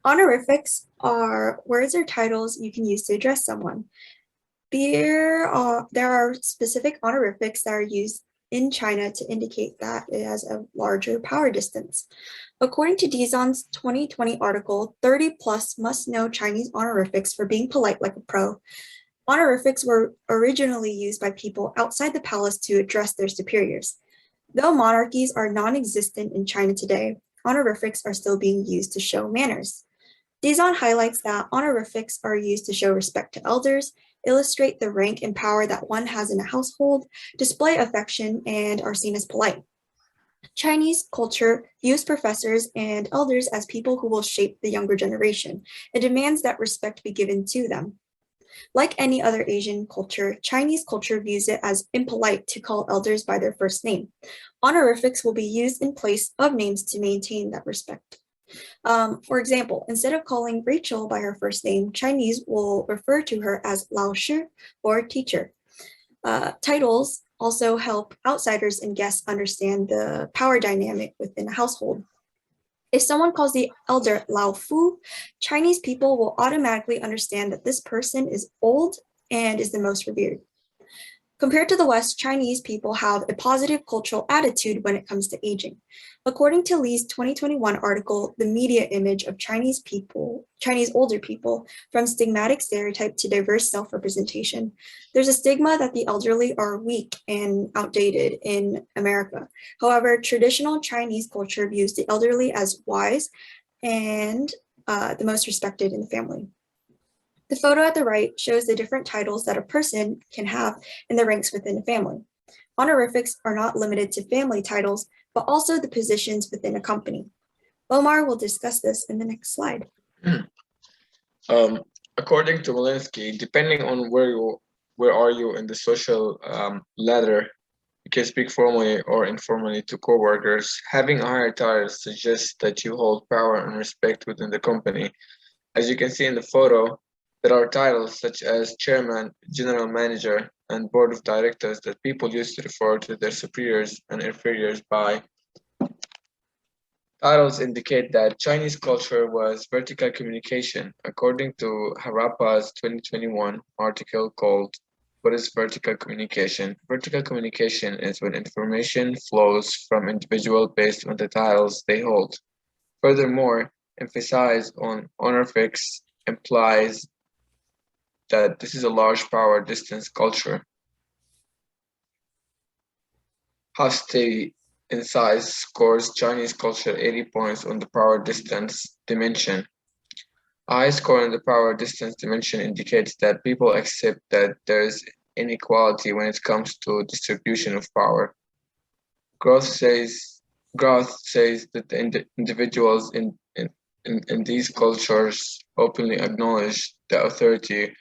Honorifics are words or titles you can use to address someone. There are specific honorifics that are used in China to indicate that it has a larger power distance. According to Dizon's 2020 article, 30 plus must know Chinese honorifics for being polite like a pro. Honorifics were originally used by people outside the palace to address their superiors. Though monarchies are non-existent in China today, honorifics are still being used to show manners. Dizon highlights that honorifics are used to show respect to elders, illustrate the rank and power that one has in a household, display affection, and are seen as polite. Chinese culture views professors and elders as people who will shape the younger generation and demands that respect be given to them. Like any other Asian culture, Chinese culture views it as impolite to call elders by their first name. Honorifics will be used in place of names to maintain that respect. For example, instead of calling Rachel by her first name, Chinese will refer to her as Lao Shi or teacher. Titles also help outsiders and guests understand the power dynamic within a household. If someone calls the elder Lao Fu, Chinese people will automatically understand that this person is old and is the most revered. Compared to the West, Chinese people have a positive cultural attitude when it comes to aging. According to Lee's 2021 article, The Media Image of Chinese older people, from stigmatic stereotype to diverse self-representation, there's a stigma that the elderly are weak and outdated in America. However, traditional Chinese culture views the elderly as wise and the most respected in the family. The photo at the right shows the different titles that a person can have in the ranks within a family. Honorifics are not limited to family titles, but also the positions within a company. Omar will discuss this in the next slide. Um, According to Malinsky, depending on where are you in the social ladder, you can speak formally or informally to coworkers. Having a higher title suggests that you hold power and respect within the company. As you can see in the photo, there are titles such as chairman, general manager, and board of directors that people used to refer to their superiors and inferiors by. Titles indicate that Chinese culture was vertical communication, according to Harappa's 2021 article called What is Vertical Communication? Vertical communication is when information flows from individuals based on the titles they hold. Furthermore, emphasis on honorifics implies that this is a large power distance culture. Hastey in size scores Chinese culture 80 points on the power distance dimension. A high score on the power distance dimension indicates that people accept that there is inequality when it comes to distribution of power. Groth says that the individuals in these cultures openly acknowledge the authority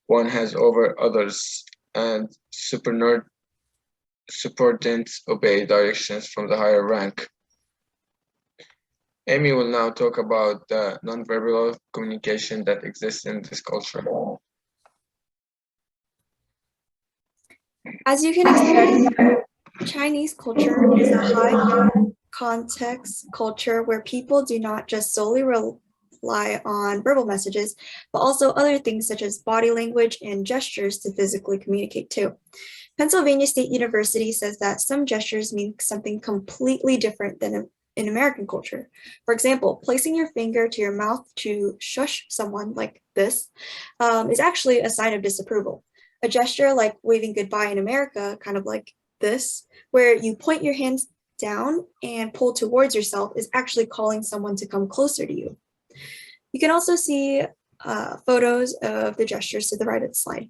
one has over others, and subordinates obey directions from the higher rank. Amy will now talk about the nonverbal communication that exists in this culture. As you can expect, Chinese culture is a high context culture where people do not just solely rely on verbal messages, but also other things such as body language and gestures to physically communicate too. Pennsylvania State University says that some gestures mean something completely different than in American culture. For example, placing your finger to your mouth to shush someone like this is actually a sign of disapproval. A gesture like waving goodbye in America, kind of like this, where you point your hands down and pull towards yourself, is actually calling someone to come closer to you. You can also see photos of the gestures to the right of the slide.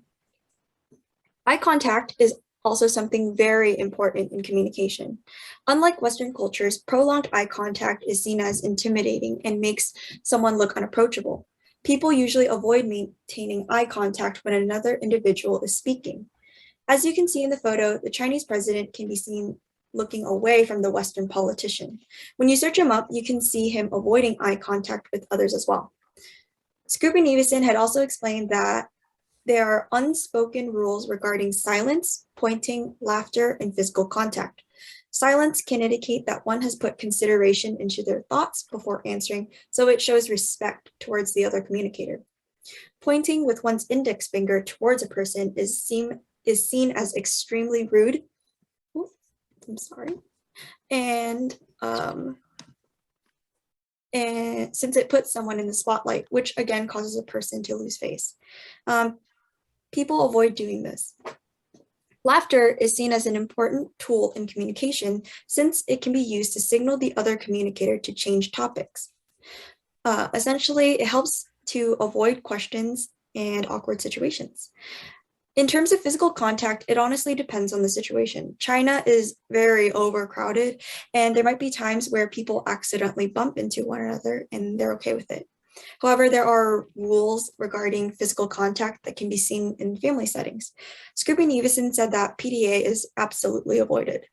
Eye contact is also something very important in communication. Unlike Western cultures, prolonged eye contact is seen as intimidating and makes someone look unapproachable. People usually avoid maintaining eye contact when another individual is speaking. As you can see in the photo, the Chinese president can be seen looking away from the Western politician. When you search him up, you can see him avoiding eye contact with others as well. Scoopy Nevison had also explained that there are unspoken rules regarding silence, pointing, laughter, and physical contact. Silence can indicate that one has put consideration into their thoughts before answering, so it shows respect towards the other communicator. Pointing with one's index finger towards a person is seen as extremely rude. I'm sorry. And since it puts someone in the spotlight, which again causes a person to lose face. People avoid doing this. Laughter is seen as an important tool in communication since it can be used to signal the other communicator to change topics. Essentially, it helps to avoid questions and awkward situations. In terms of physical contact, it honestly depends on the situation. China is very overcrowded, and there might be times where people accidentally bump into one another and they're okay with it. However, there are rules regarding physical contact that can be seen in family settings. Scribner-Nevison said that PDA is absolutely avoided.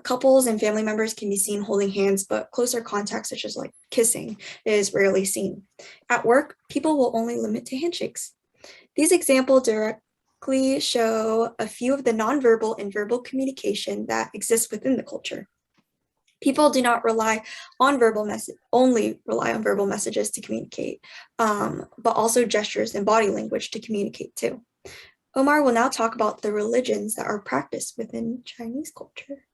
Couples and family members can be seen holding hands, but closer contact, such as like kissing, is rarely seen. At work, people will only limit to handshakes. These examples directly show a few of the nonverbal and verbal communication that exists within the culture. People do not only rely on verbal messages to communicate, but also gestures and body language to communicate too. Omar will now talk about the religions that are practiced within Chinese culture.